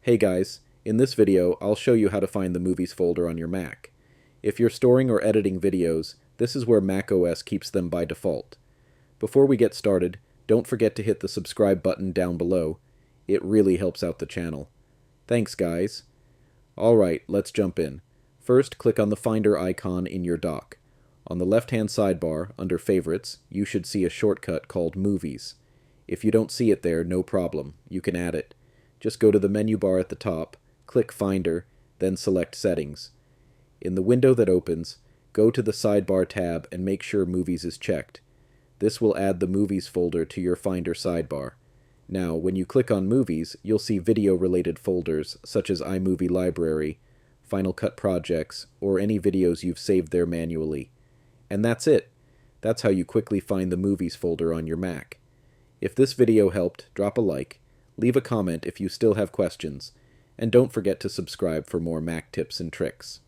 Hey guys, in this video I'll show you how to find the Movies folder on your Mac. If you're storing or editing videos, this is where macOS keeps them by default. Before we get started, don't forget to hit the subscribe button down below. It really helps out the channel. Thanks guys. Alright, let's jump in. First, click on the Finder icon in your dock. On the left-hand sidebar, under Favorites, you should see a shortcut called Movies. If you don't see it there, no problem. You can add it. Just go to the menu bar at the top, click Finder, then select Settings. In the window that opens, go to the Sidebar tab and make sure Movies is checked. This will add the Movies folder to your Finder sidebar. Now, when you click on Movies, you'll see video-related folders such as iMovie Library, Final Cut Projects, or any videos you've saved there manually. And that's it. That's how you quickly find the Movies folder on your Mac. If this video helped, drop a like, leave a comment if you still have questions, and don't forget to subscribe for more Mac tips and tricks.